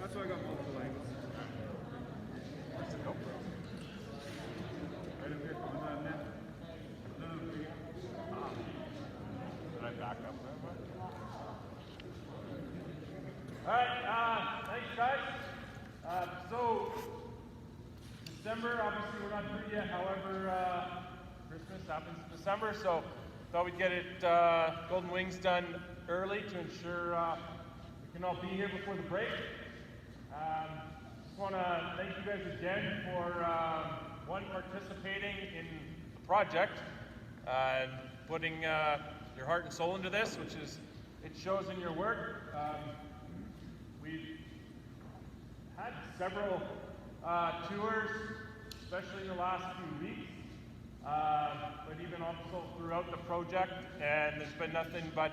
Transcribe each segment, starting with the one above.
That's why I got multiple angles. Where's the GoPro? Right up here. No. Did I back up there? Alright, thanks guys. So, December, obviously we're not through yet, however, Christmas happens in December, so thought we'd get it, Golden Wings done early to ensure we can all be here before the break. Just want to thank you guys again for, one, participating in the project, and putting your heart and soul into this, which is, it shows in your work. We've had several tours, especially in the last few weeks, but even also throughout the project, and there's been nothing but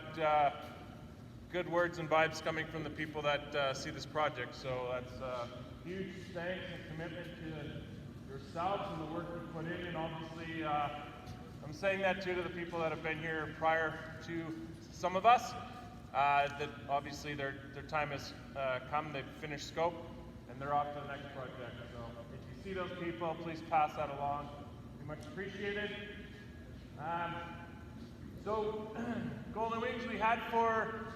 good words and vibes coming from the people that see this project. So that's huge thanks and commitment to yourselves and the work you put in, and obviously I'm saying that too to the people that have been here prior to some of us, that obviously their time has come, they've finished scope, and they're off to the next project. So if you see those people, please pass that along. Be much appreciated. So Golden Wings we had for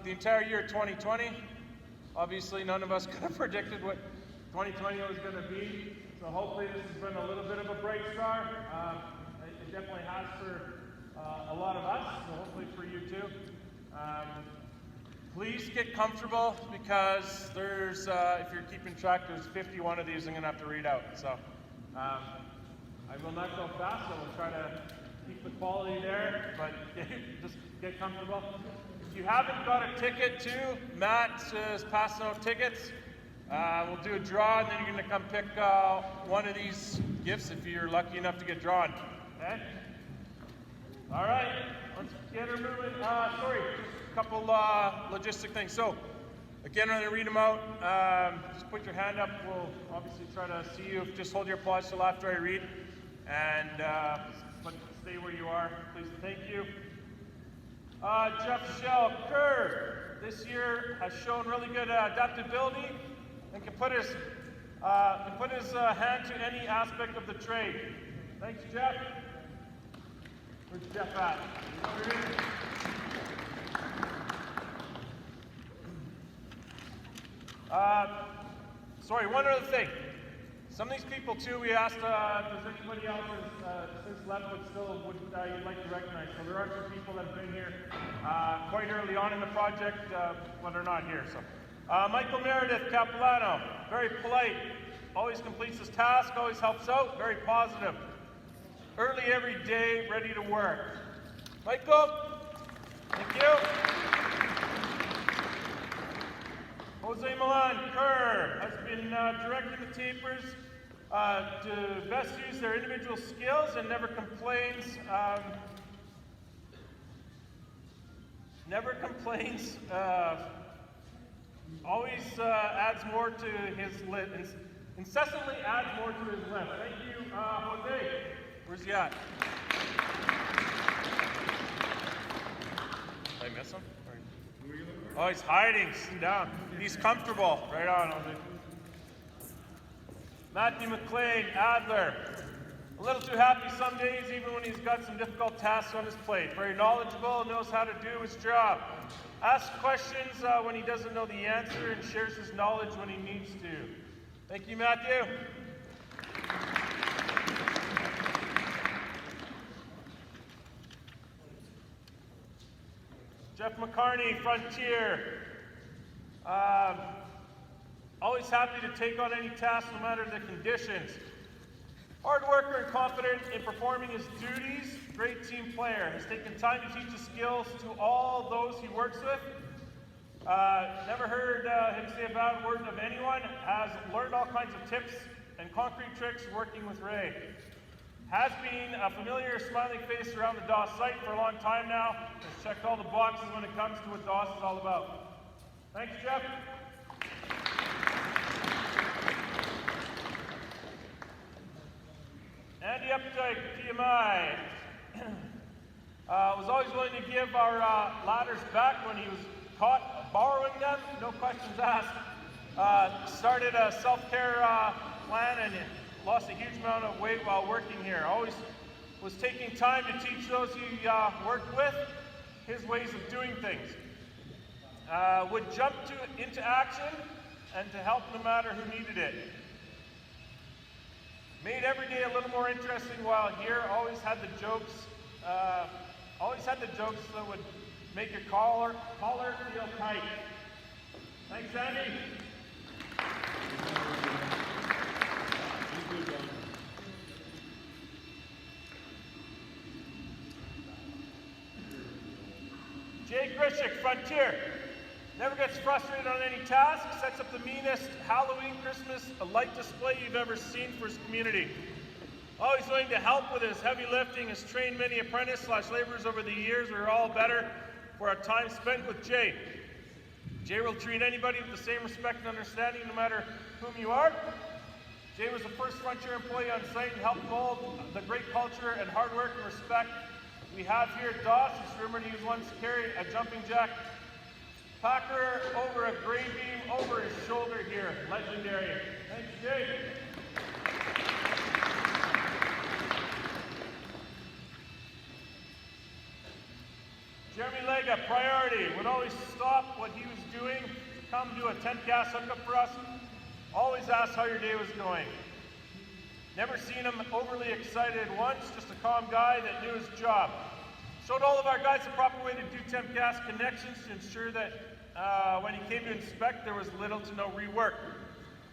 the entire year 2020. Obviously none of us could have predicted what 2020 was going to be. So hopefully this has been a little bit of a bright start. It definitely has for a lot of us, so hopefully for you too. Please get comfortable, because there's, if you're keeping track, there's 51 of these I'm going to have to read out. So I will not go fast, so we'll try to keep the quality there, but just get comfortable. If you haven't got a ticket too, Matt is passing out tickets. We'll do a draw, and then you're going to come pick one of these gifts if you're lucky enough to get drawn. Okay? All right, let's get her moving. Sorry, just a couple logistic things. So, again, I'm going to read them out. Just put your hand up. We'll obviously try to see you. Just hold your applause till after I read. And but stay where you are, please. Thank you. Jeff Shell, Kerr, this year has shown really good adaptability and can put his hand to any aspect of the trade. Thanks, Jeff. Where's Jeff at? Sorry, one other thing. Some of these people too, we asked if there's anybody else since left but still would you'd like to recognize. So there are some people that have been here quite early on in the project, but are not here. So Michael Meredith, Capilano, very polite, always completes his task, always helps out, very positive. Early every day, ready to work. Michael, thank you. Jose Milan, Kerr, has been directing the tapers to best use their individual skills and never complains. Always adds more to his list. Incessantly adds more to his list. Thank you, Jose. Where's he at? Did I miss him? Oh, he's hiding. Sit down. He's comfortable. Right on, Jose. Matthew McLean, Adler. A little too happy some days, even when he's got some difficult tasks on his plate. Very knowledgeable, knows how to do his job. Asks questions when he doesn't know the answer, and shares his knowledge when he needs to. Thank you, Matthew. Jeff McCarney, Frontier. Always happy to take on any task, no matter the conditions. Hard worker and confident in performing his duties. Great team player. Has taken time to teach his skills to all those he works with. Never heard him say a bad word of anyone. Has learned all kinds of tips and concrete tricks working with Ray. Has been a familiar smiling face around the DAAHS site for a long time now. Has checked all the boxes when it comes to what DAAHS is all about. Thanks, Jeff. Andy Updike, PMI. Was always willing to give our ladders back when he was caught borrowing them. No questions asked. Started a self-care plan and lost a huge amount of weight while working here. Always was taking time to teach those he worked with his ways of doing things. Would jump into action and to help no matter who needed it. Made every day a little more interesting while here. Always had the jokes that would make your collar feel tight. Thanks, Andy. Jay Grishik, Frontier. Never gets frustrated on any task, sets up the meanest Halloween, Christmas, a light display you've ever seen for his community. Always willing to help with his heavy lifting, has trained many apprentice/laborers over the years. We're all better for our time spent with Jay. Jay will treat anybody with the same respect and understanding no matter whom you are. Jay was the first Frontier employee on site and helped mold the great culture and hard work and respect we have here at DAAHS. He's rumored he once carried a jumping jack packer over a gray beam over his shoulder here. Legendary. Thanks, Jay. Jeremy Lega, priority, would always stop what he was doing to come do a 10 gas hookup for us. Always ask how your day was going. Never seen him overly excited once, just a calm guy that knew his job. Showed all of our guys the proper way to do temp gas connections to ensure that when he came to inspect, there was little to no rework.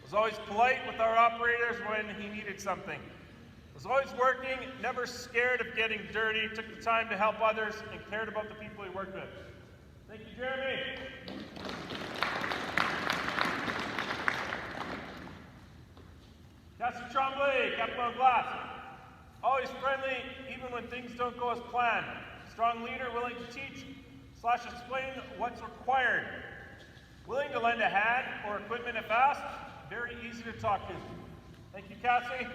Was always polite with our operators when he needed something. Was always working, never scared of getting dirty, took the time to help others, and cared about the people he worked with. Thank you, Jeremy. Cassie Tremblay, Capilano Glass. Always friendly, even when things don't go as planned. Strong leader, willing to teach/explain what's required. Willing to lend a hand or equipment if asked. Very easy to talk to. Thank you, Cassie.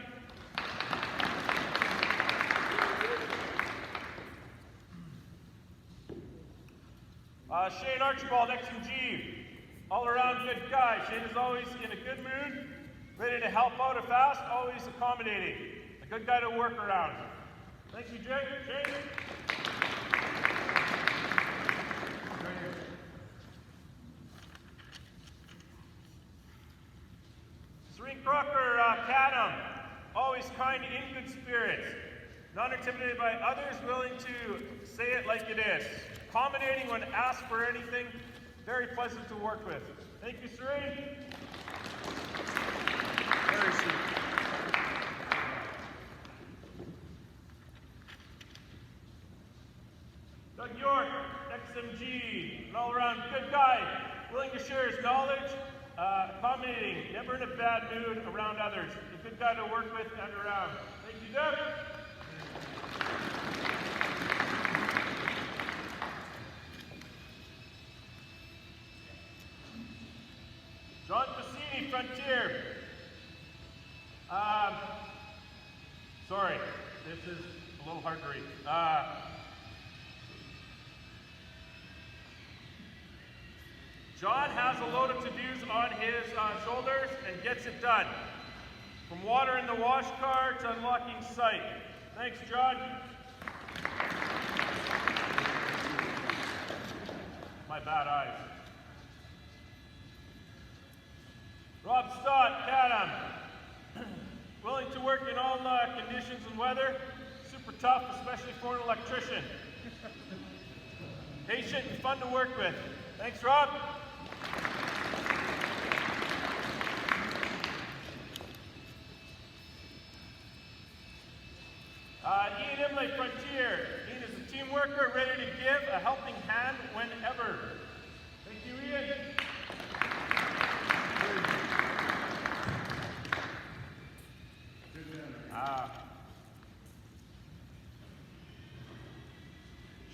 Shane Archibald, X&G. All around good guy. Shane is always in a good mood, ready to help out if asked, always accommodating. A good guy to work around. Thank you, Jay. Shane. Serene Crocker, Canem. Always kind, in good spirits. Not intimidated by others, willing to say it like it is. Accommodating when asked for anything. Very pleasant to work with. Thank you, Serene. Very sweet. Doug York, XMG, an all-around good guy, willing to share his knowledge, accommodating, never in a bad mood around others. A good guy to work with and around. Thank you, Doug. John Cassini, Frontier. Sorry, this is a little hard to read. John has a load of to-dos on his shoulders and gets it done. From water in the wash car to unlocking site. Thanks, John. My bad eyes. Rob Stott, Canem. Willing to work in all conditions and weather. Super tough, especially for an electrician. Patient and fun to work with. Thanks, Rob. Ian Imlay, Frontier. Ian is a team worker, ready to give a helping hand whenever. Thank you, Ian.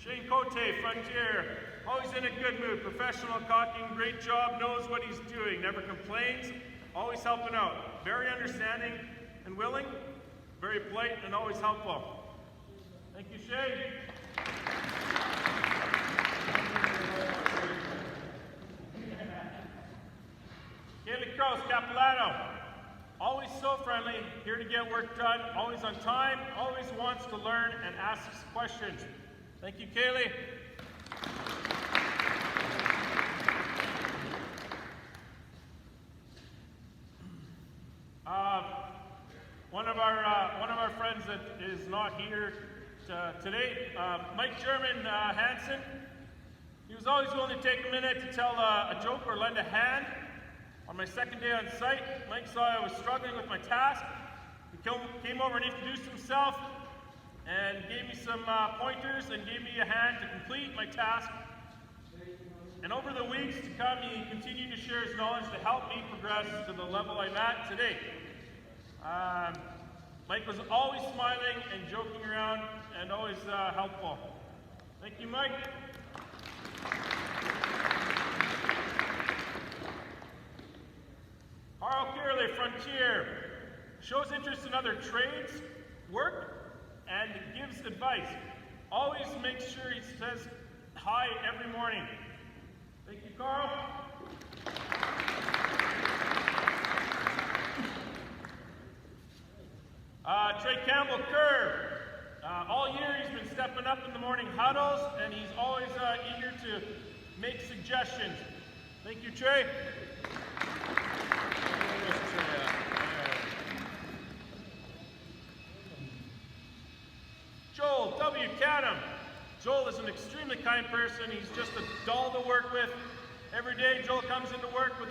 Shane Cote, Frontier. Always in a good mood, professional, cocky, great job, knows what he's doing, never complains, always helping out. Very understanding and willing, very polite and always helpful. Thank you, Shane. Kaylee Cross, Capilano. Always so friendly, here to get work done, always on time, always wants to learn and asks questions. Thank you, Kaylee. One of our friends that is not here today, Mike German Hansen. He was always willing to take a minute to tell a joke or lend a hand. On my second day on site, Mike saw I was struggling with my task. He came over and introduced himself and gave me some pointers and gave me a hand to complete my task. And over the weeks to come, he continued to share his knowledge to help me progress to the level I'm at today. Mike was always smiling and joking around and always helpful. Thank you, Mike. Carl Kearley, Frontier, shows interest in other trades, work, and gives advice. Always makes sure he says hi every morning. Thank you, Carl. Trey Campbell, Kerr. All year he's been stepping up in the morning huddles, and he's always eager to make suggestions. Thank you, Trey. Joel W. Canem. Joel is an extremely kind person. He's just a doll to work with. Every day Joel comes into work with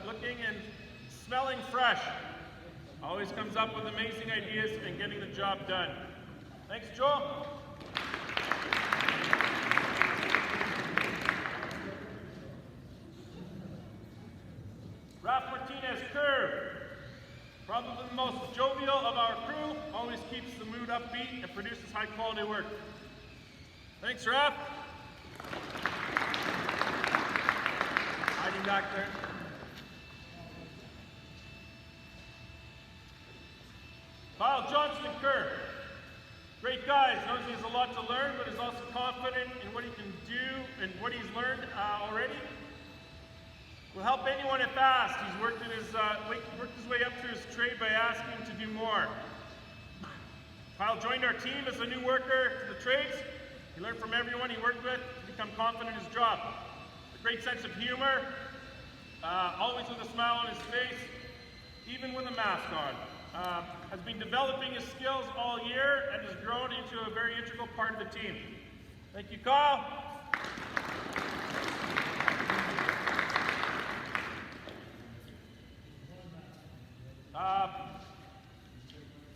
looking and smelling fresh. Always comes up with amazing ideas and getting the job done. Thanks, Joel. Raf Martinez, Kerr. Probably the most jovial of our crew, always keeps the mood upbeat and produces high quality work. Thanks, Raf. Hiding back there. Kyle Johnston, Kerr. Great guy, knows he has a lot to learn, but is also confident in what he can do and what he's learned already. Will help anyone if asked. He's worked his way up through his trade by asking to do more. Kyle joined our team as a new worker to the trades. He learned from everyone he worked with to become confident in his job. A great sense of humor, always with a smile on his face, even with a mask on. Has been developing his skills all year and has grown into a very integral part of the team. Thank you, Kyle.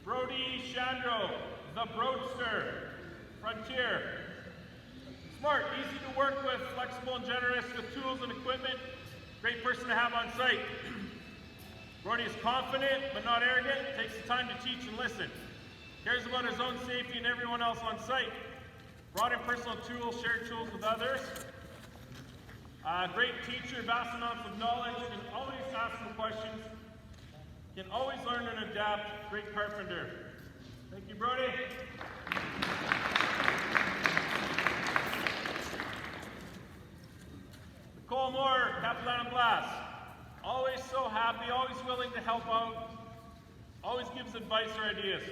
Brody Shandro, the Broadster, Frontier. Smart, easy to work with, flexible and generous with tools and equipment. Great person to have on site. Brody is confident but not arrogant, takes the time to teach and listen. Cares about his own safety and everyone else on site. Brought in personal tools, shared tools with others. Great teacher, vast amounts of knowledge, and always asking questions. Can always learn and adapt. Great carpenter. Thank you, Brody. Nicole Moore, Capilano Glass. Always so happy, always willing to help out. Always gives advice or ideas.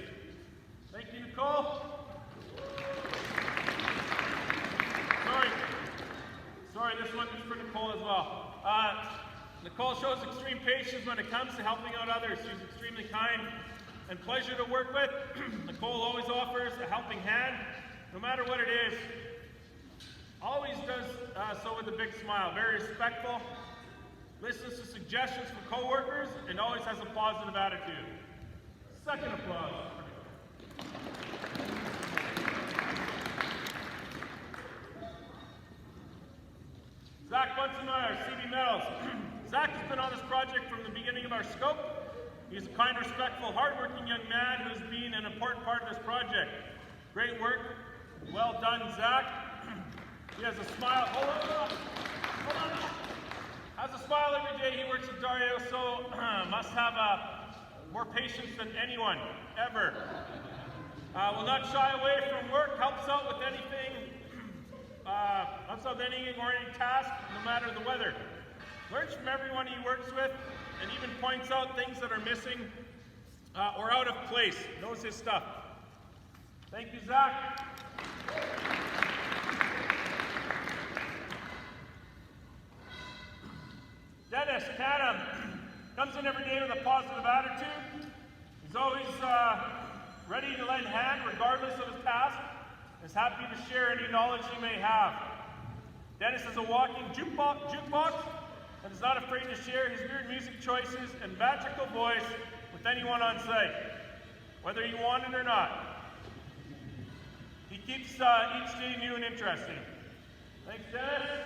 Thank you, Nicole. Sorry, this one is for Nicole as well. Nicole shows extreme patience when it comes to helping out others. She's extremely kind and pleasure to work with. Nicole always offers a helping hand, no matter what it is. Always does so with a big smile. Very respectful, listens to suggestions from coworkers, and always has a positive attitude. Second applause. Zach Bunsenmeyer, CB Metals. Zach has been on this project from the beginning of our scope. He's a kind, respectful, hardworking young man who has been an important part of this project. Great work. Well done, Zach. He has a smile. Hold on. Has a smile every day he works with Dario, so must have more patience than anyone, ever. Will not shy away from work, helps out with anything, or any task, no matter the weather. learns from everyone he works with, and even points out things that are missing or out of place. Knows his stuff. Thank you, Zach. Denis, Canem, comes in every day with a positive attitude. He's always ready to lend hand regardless of his task. Is happy to share any knowledge he may have. Denis is a walking jukebox and is not afraid to share his weird music choices and magical voice with anyone on site, whether you want it or not. He keeps each day new and interesting. Thanks, Denis.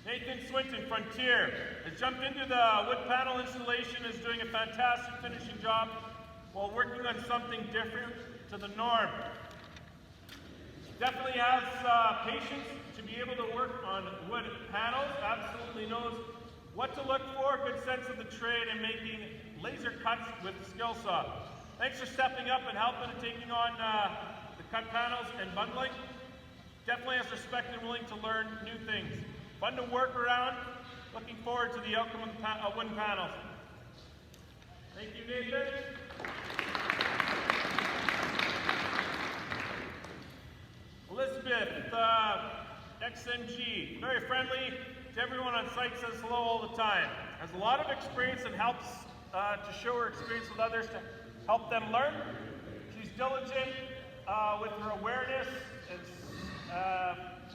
Nathan Swinton, Frontier, has jumped into the wood panel installation, is doing a fantastic finishing job while working on something different to the norm. Definitely has patience to be able to work on wood panels, absolutely knows what to look for, good sense of the trade, and making laser cuts with the skill saw. Thanks for stepping up and helping and taking on the cut panels and bundling. Definitely has respect and willing to learn new things. Fun to work around. Looking forward to the outcome of wooden panels. Thank you, Nathan. Elizabeth, XMG, very friendly to everyone on site, says hello all the time. Has a lot of experience and helps to show her experience with others to help them learn. She's diligent with her awareness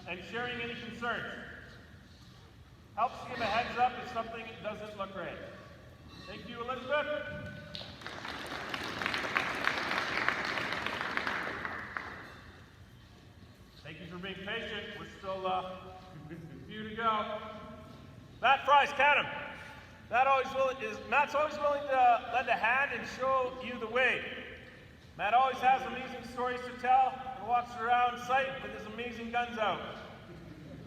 and sharing any concerns. Helps give a heads up if something doesn't look right. Thank you, Elizabeth. Thank you for being patient. We're still a few to go. Matt Fry's Canem. Matt's always willing to lend a hand and show you the way. Matt always has amazing stories to tell and walks around site with his amazing guns out.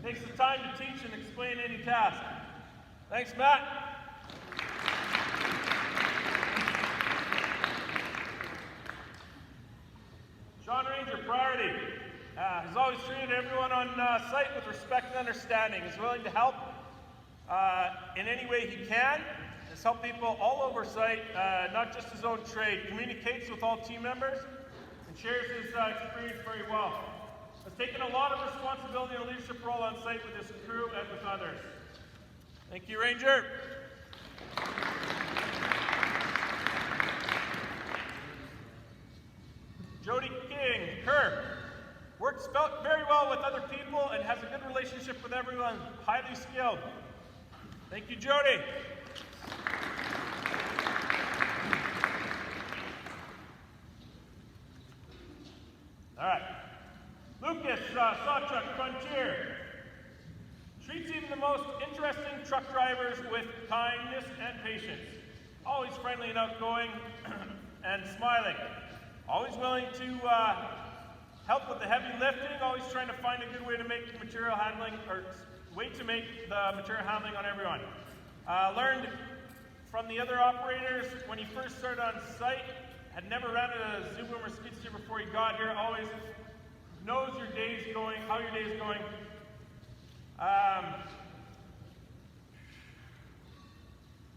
Takes the time to teach and explain any task. Thanks, Matt. Shawn Ranger, Priority. Has always treated everyone on site with respect and understanding. Is willing to help in any way he can. Has helped people all over site, not just his own trade. Communicates with all team members and shares his experience very well. Has taken a lot of responsibility and leadership role on site with his crew and with others. Thank you, Ranger. Jody King, Kerr. Works very well with other people and has a good relationship with everyone. Highly skilled. Thank you, Jody. All right. Lucas, Saw Truck Frontier. Treats even the most interesting truck drivers with kindness and patience. Always friendly and outgoing and smiling. Always willing to help with the heavy lifting. Always trying to find a good way to make material handling, or way to make the material handling on everyone. Learned from the other operators when he first started on site. Had never ran a Zoom or skid steer before he got here. Always knows your day's going, how your day's going.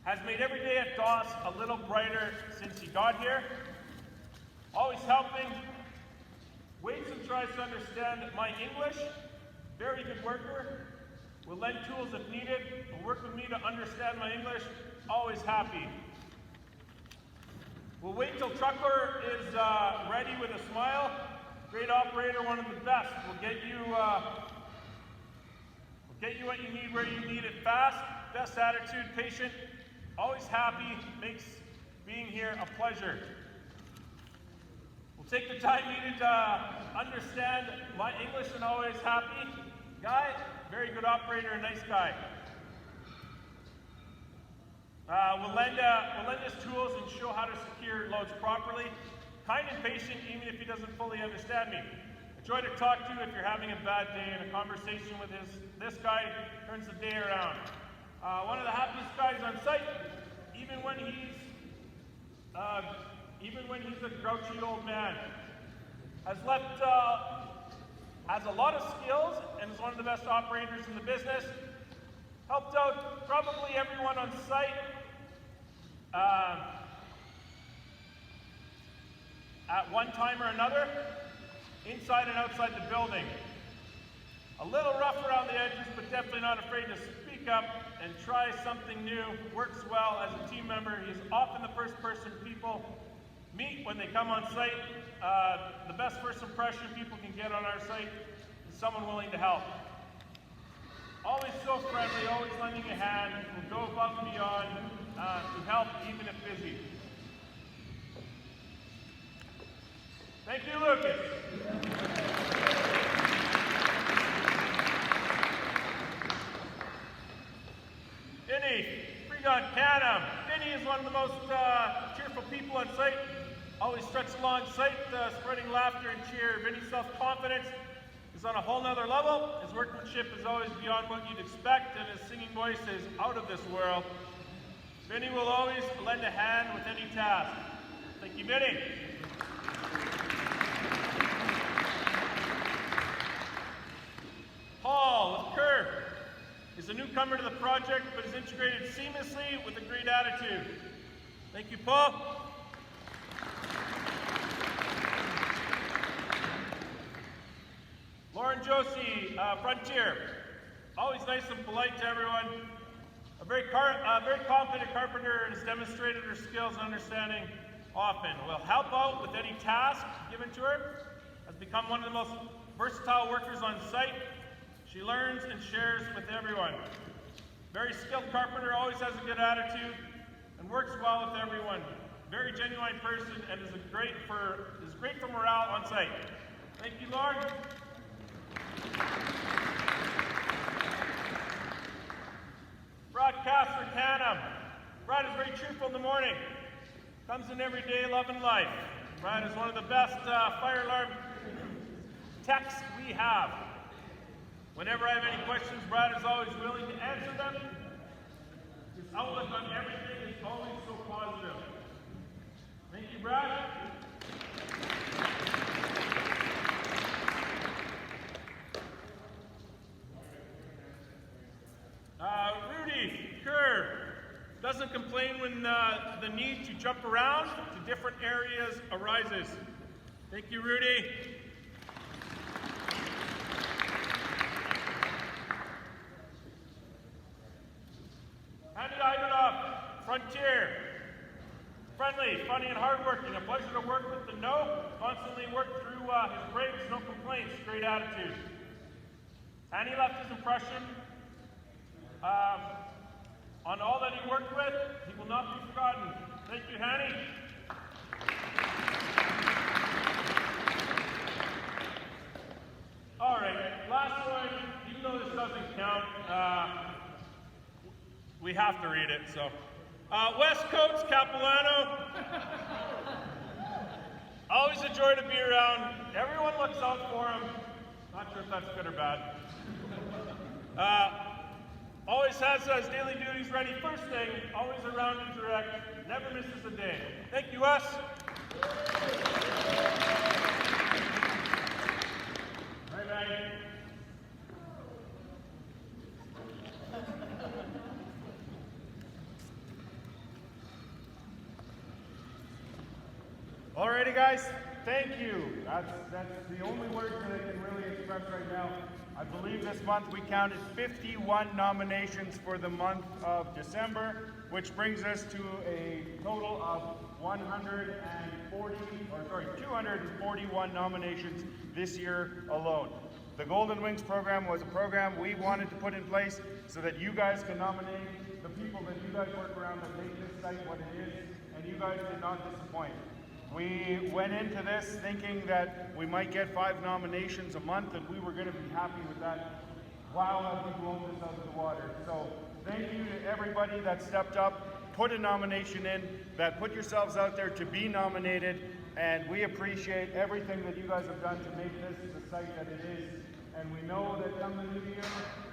Has made every day at DAAHS a little brighter since he got here. Always helping. Waits and tries to understand my English. Very good worker. Will lend tools if needed. Will work with me to understand my English. Always happy. Will wait till trucker is ready with a smile. Great operator, one of the best. Will get you what you need where you need it fast. Best attitude, patient, always happy, makes being here a pleasure. Will take the time needed to understand my English and always happy. Guy, very good operator, a nice guy. Will lend us tools and show how to secure loads properly. Kind and patient, even if he doesn't fully understand me. A joy to talk to if you're having a bad day, and a conversation with this guy turns the day around. One of the happiest guys on site, even when he's a grouchy old man. Has left has a lot of skills and is one of the best operators in the business. Helped out probably everyone on site. At one time or another, inside and outside the building. A little rough around the edges, but definitely not afraid to speak up and try something new. Works well as a team member. He's often the first person people meet when they come on site. The best first impression people can get on our site is someone willing to help. Always so friendly, always lending a hand, will go above and beyond to help even if busy. Thank you, Lucas. Denis, Canem. Denis is one of the most cheerful people on site. Always struts along site, spreading laughter and cheer. Vinny's self-confidence is on a whole nother level. His workmanship is always beyond what you'd expect, and his singing voice is out of this world. Vinny will always lend a hand with any task. Thank you, Vinny. Paul with Kerr is a newcomer to the project, but is integrated seamlessly with a great attitude. Thank you, Paul. Lauren Josie, Frontier. Always nice and polite to everyone. A very confident carpenter and has demonstrated her skills and understanding often. Will help out with any task given to her. Has become one of the most versatile workers on site. She learns and shares with everyone. Very skilled carpenter, always has a good attitude and works well with everyone. Very genuine person and is great for morale on site. Thank you, Lauren. Broadcaster Canem. Brad is very cheerful in the morning. Comes in every day loving life. Brad is one of the best fire alarm techs we have. Whenever I have any questions, Brad is always willing to answer them. His outlook on everything is always so positive. Thank you, Brad. Rudy, Kerr, doesn't complain when the need to jump around to different areas arises. Thank you, Rudy. Frontier. Friendly, funny, and hardworking. A pleasure to work with the constantly work through his breaks, no complaints, great attitude. Hanny left his impression on all that he worked with. He will not be forgotten. Thank you, Hanny. All right, last one, even though this doesn't count, we have to read it, so. Wes Coates, Capilano. Always a joy to be around. Everyone looks out for him. Not sure if that's good or bad. Always has his daily duties ready first thing. Always around and direct. Never misses a day. Thank you, Wes. Bye, bye. Alrighty, guys, thank you. That's the only words that I can really express right now. I believe this month we counted 51 nominations for the month of December, which brings us to a total of 241 nominations this year alone. The Golden Wings program was a program we wanted to put in place so that you guys can nominate the people that you guys work around that make this site what it is, and you guys did not disappoint. We went into this thinking that we might get 5 nominations a month, and we were going to be happy with that. Wow, have we blown this out of the water. So thank you to everybody that stepped up, put a nomination in, that put yourselves out there to be nominated, and we appreciate everything that you guys have done to make this the site that it is. And we know that come the new year,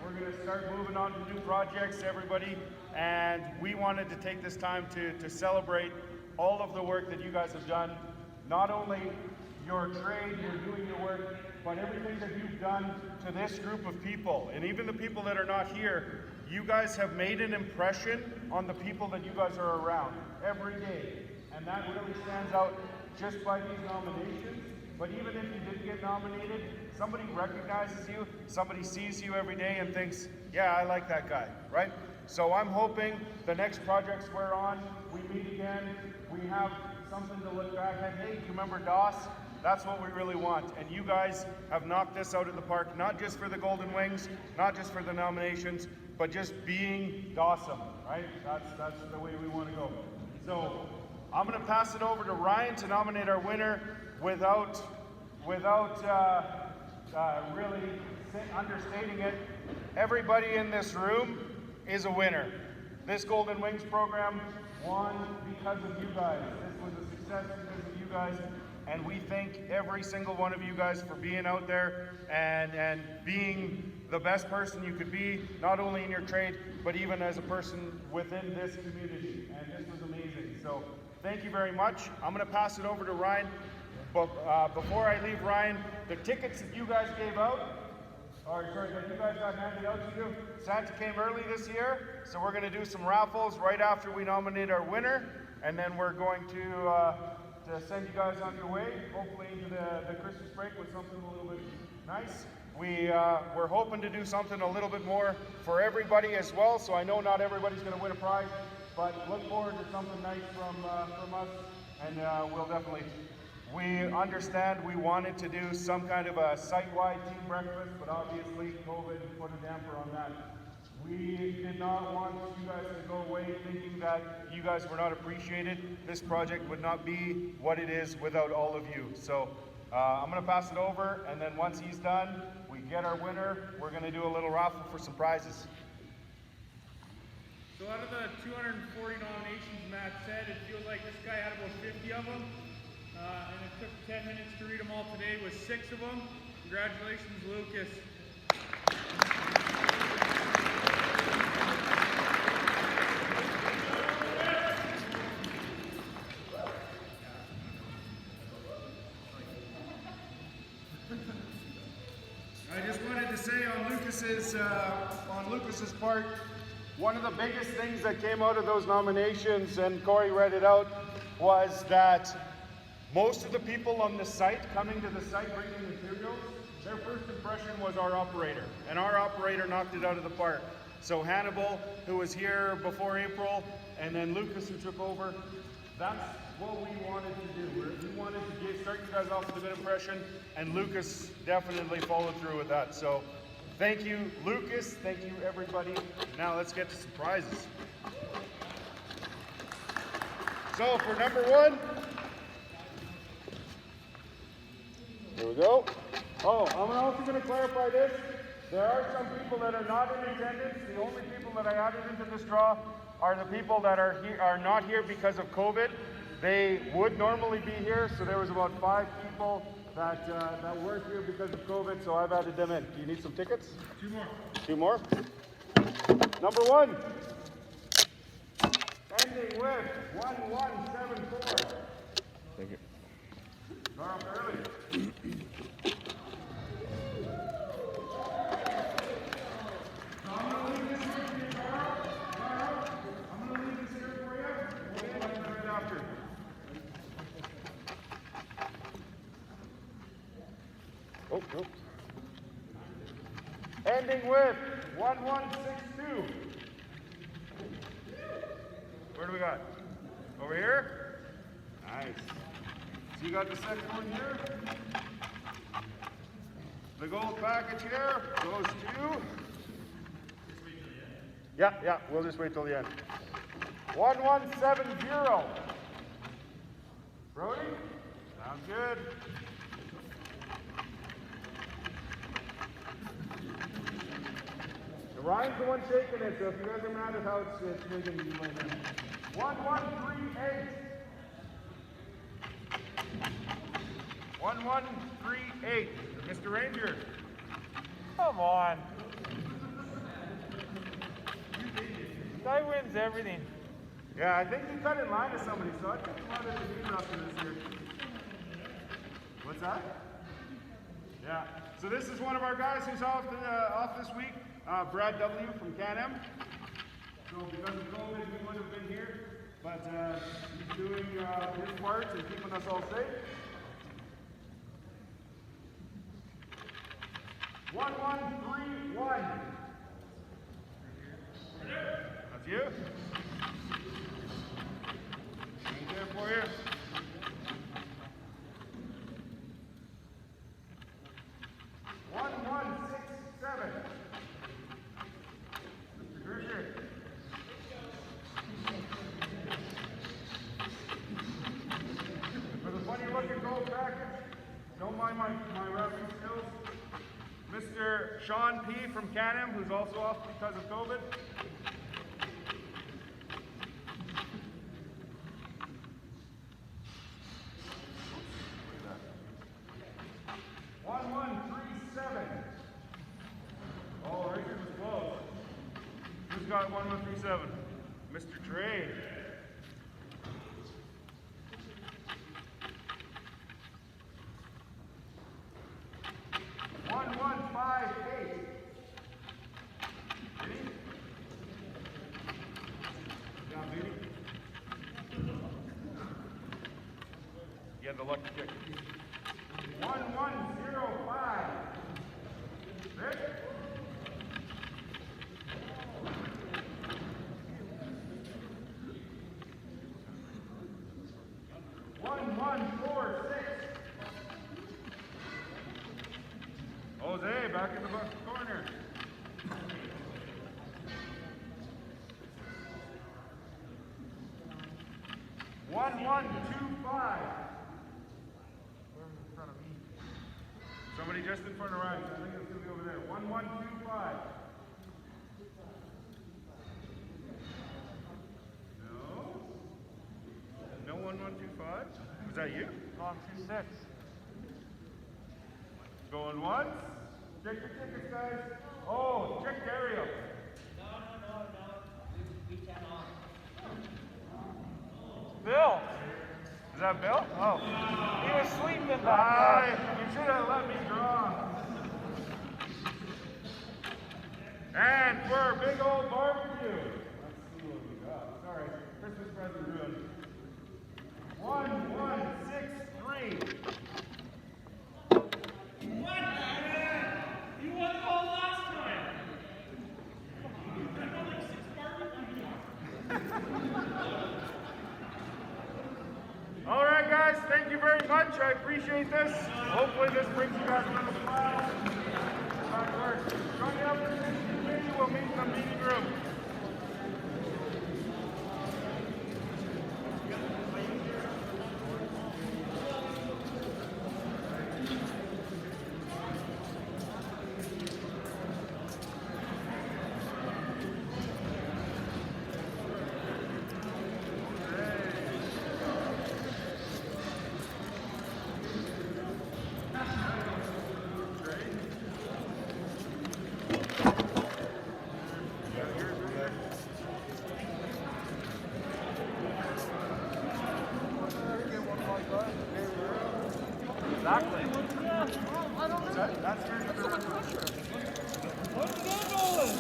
we're going to start moving on to new projects, everybody, and we wanted to take this time to celebrate all of the work that you guys have done. Not only your trade, you're doing your work, but everything that you've done to this group of people, and even the people that are not here, you guys have made an impression on the people that you guys are around every day. And that really stands out just by these nominations. But even if you didn't get nominated, somebody recognizes you, somebody sees you every day and thinks, yeah, I like that guy, right? So I'm hoping the next projects we're on, we meet again, we have something to look back at. Hey, do you remember DAAHS? That's what we really want. And you guys have knocked this out of the park, not just for the Golden Wings, not just for the nominations, but just being awesome, right? That's the way we want to go. So I'm going to pass it over to Ryan to nominate our winner without really understating it. Everybody in this room is a winner. This Golden Wings program won because of you guys. This was a success because of you guys. And we thank every single one of you guys for being out there and being the best person you could be, not only in your trade, but even as a person within this community. And this was amazing. So thank you very much. I'm going to pass it over to Ryan. But before I leave, Ryan, the tickets that you guys gave out, that you guys got handed out to you, Santa came early this year, so we're going to do some raffles right after we nominate our winner, and then we're going to send you guys on your way, hopefully into the Christmas break with something a little bit nice. We're hoping to do something a little bit more for everybody as well, so I know not everybody's going to win a prize, but look forward to something nice from us, and we'll definitely. We understand we wanted to do some kind of a site-wide team breakfast, but obviously COVID put a damper on that. We did not want you guys to go away thinking that you guys were not appreciated. This project would not be what it is without all of you. So I'm going to pass it over, and then once he's done, we get our winner. We're going to do a little raffle for some prizes. So out of the 240 nominations Matt said, it feels like this guy had about 50 of them. And it took 10 minutes to read them all today with 6 of them. Congratulations, Lucas. I just wanted to say on Lucas's part, one of the biggest things that came out of those nominations, and Corey read it out, was that most of the people on the site, coming to the site bringing materials, their first impression was our operator, and our operator knocked it out of the park. So Hannibal, who was here before April, and then Lucas, who took over, that's what we wanted to do. We wanted to start you guys off with a good impression, and Lucas definitely followed through with that. So thank you, Lucas. Thank you, everybody. Now let's get to some prizes. So for number 1, here we go. Oh, I'm also going to clarify this. There are some people that are not in attendance. The only people that I added into this draw are the people that are not here because of COVID. They would normally be here, so there was about 5 people that weren't here because of COVID, so I've added them in. Do you need some tickets? 2 more. 2 more? Number 1. Ending with 1174. Thank you. Carl early. Oh, nope. Ending with 1162. Where do we got? Over here? Nice. So you got the second one here. The gold package here goes to... Yeah, we'll just wait till the end. 1170. Brody? Sounds good. Ryan's the one shaking it, so if you guys are mad at how it's making you right now. 1138. 1138. Mr. Ranger. Come on. Guy wins everything. Yeah, I think he cut in line to somebody, so I think he wanted to be after this year. What's that? Yeah. So this is one of our guys who's off this week, Brad W from Canem. So because of COVID, he would have been here, but he's doing his part and keeping us all safe. 1131. That's you. Right there for you. 1167. Mr. Gerger. For the funny looking gold package, don't mind my roughing skills. Mr. Shawn P from Canem, who's also off because of COVID. Who's got 1137? Mr. Trey. You had the lucky kick. 1105. Rick. 1146. Jose back in the corner. 1125. In front of me. Somebody just in front of Ryan. I think it's going to be over there. 1125. No 1125? Was that you? Wrong 26. Going once. Check your tickets, guys. Oh, check Dario. No. We cannot. Bill! Is that Bill? Oh. He was sleeping back You should have let me draw. And for a big old barbecue. Let's see what we got. Sorry, Christmas present ruined. 1163. What? You won the ball last time. I got like 6 barbecues. All right, guys, thank you very much. I appreciate this. Hopefully this brings you guys another smile. Hard work. Join me up in the committee. We'll meet in the meeting room. Exactly. That's very good. What's the game going?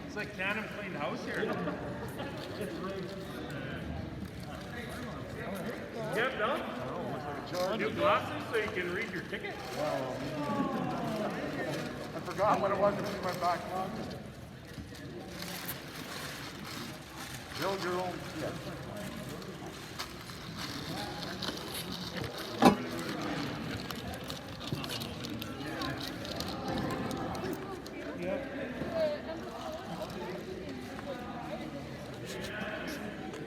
It's like Canem cleaned house here. Yep, no? New glasses so you can read your ticket? I forgot what it was in my back pocket. Build your own. Yeah.